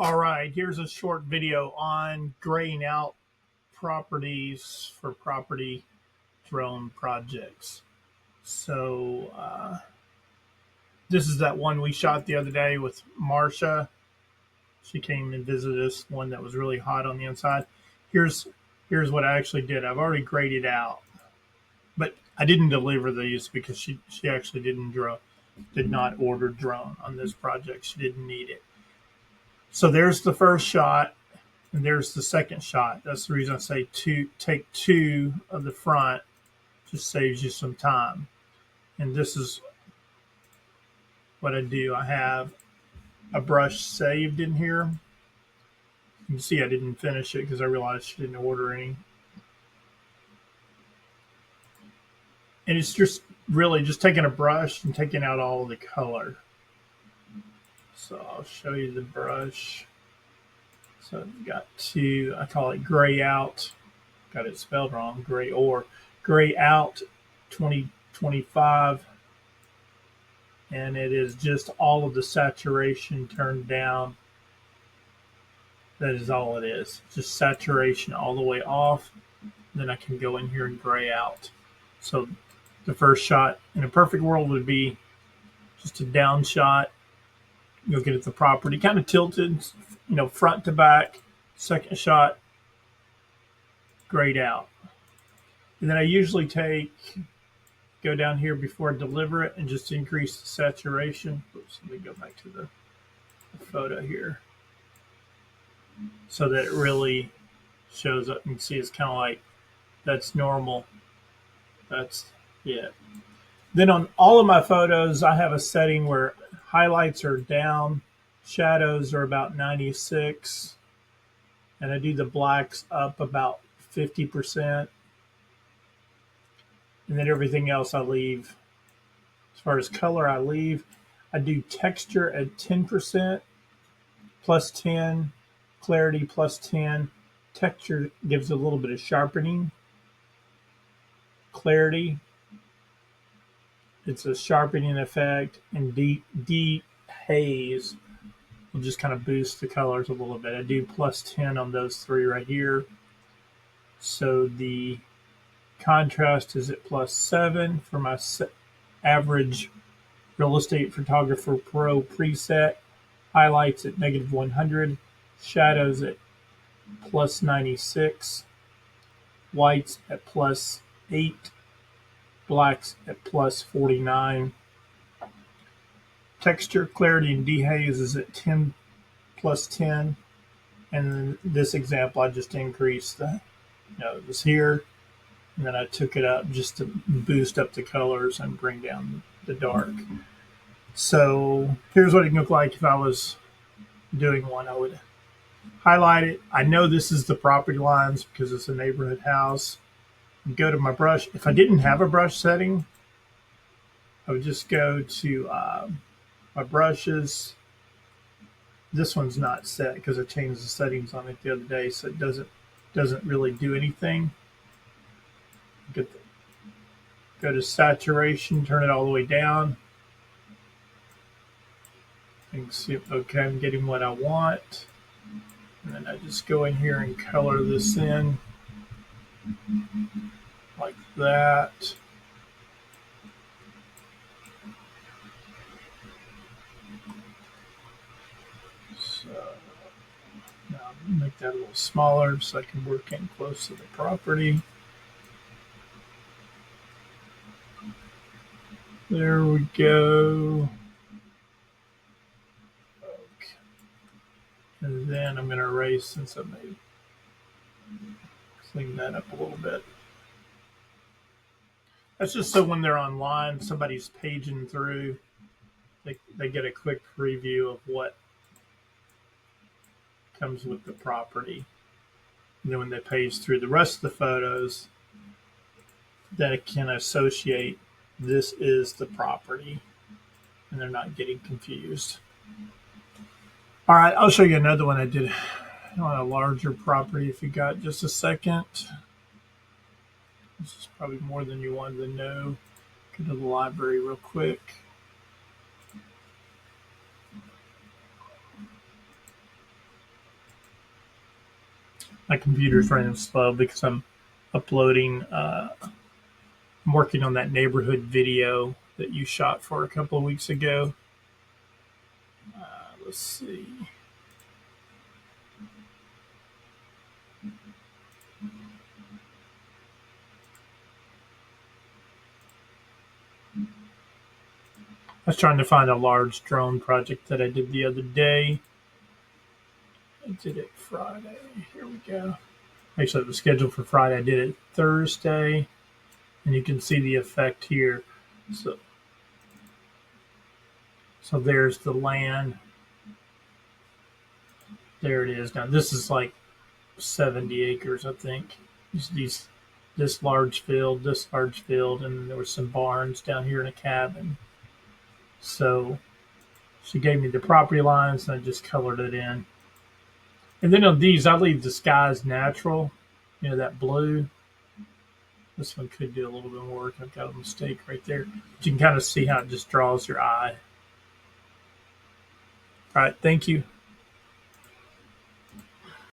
All right, here's a short video on graying out properties for property drone projects. So this is that one we shot the other day with Marsha. She came and visited us, one that was really hot on the inside. Here's what I actually did. I've already graded out, but I didn't deliver these because she actually did not order drone on this project. She didn't need it. So there's the first shot, and there's the second shot. That's the reason I say take two of the front, just saves you some time. And this is what I do. I have a brush saved in here. You can see I didn't finish it because I realized she didn't order any. And it's just really just taking a brush and taking out all of the color. So I'll show you the brush. So I've got two, I call it gray out. Got it spelled wrong, gray out 2025. And it is just all of the saturation turned down. That is all it is. Just saturation all the way off. Then I can go in here and gray out. So the first shot in a perfect world would be just a down shot. You'll get at the property, kind of tilted, front to back. Second shot, grayed out. And then I usually go down here before I deliver it and just increase the saturation. Oops, let me go back to the photo here. So that it really shows up. You can see it's kind of like, that's normal. That's it. Then on all of my photos, I have a setting where highlights are down, shadows are about 96, and I do the blacks up about 50%. And then everything else I leave. As far as color, I do texture at 10%, plus 10, clarity plus 10. Texture gives a little bit of sharpening. Clarity, it's a sharpening effect, and deep haze will just kind of boost the colors a little bit. I do plus 10 on those three right here. So the contrast is at plus 7 for my average real estate photographer pro preset. Highlights at negative 100. Shadows at plus 96. Whites at plus 8. Blacks at plus 49. Texture, clarity, and dehaze is at 10 plus 10. And then this example, I just increased it was here. And then I took it up just to boost up the colors and bring down the dark. So here's what it can look like if I was doing one. I would highlight it. I know this is the property lines because it's a neighborhood house. Go to my brush. If I didn't have a brush setting, I would just go to my brushes. This one's not set because I changed the settings on it the other day, so it doesn't really do anything. Go to saturation, turn it all the way down. You can see, okay, I'm getting what I want. And then I just go in here and color this in like that. So now I'm going to make that a little smaller so I can work in close to the property. There we go. Okay. And then I'm going to erase since I made clean that up a little bit. That's just so when they're online, somebody's paging through, they get a quick preview of what comes with the property. And then when they page through the rest of the photos, that it can associate this is the property, and they're not getting confused. All right, I'll show you another one I did on a larger property if you got just a second. This is probably more than you wanted to know. Go to the library real quick. My computer's running slow because I'm uploading. I'm working on that neighborhood video that you shot for a couple of weeks ago. Let's see. I was trying to find a large drone project that I did the other day. I did it Friday. Here we go. Actually, it was scheduled for Friday. I did it Thursday, and you can see the effect here. So, so there's the land. There it is. Now this is like 70 acres, I think. This large field, and there were some barns down here in a cabin. So she gave me the property lines, and I just colored it in. And then on these, I leave the skies natural. You know, that blue. This one could do a little bit more work. I've got a mistake right there. But you can kind of see how it just draws your eye. All right, thank you.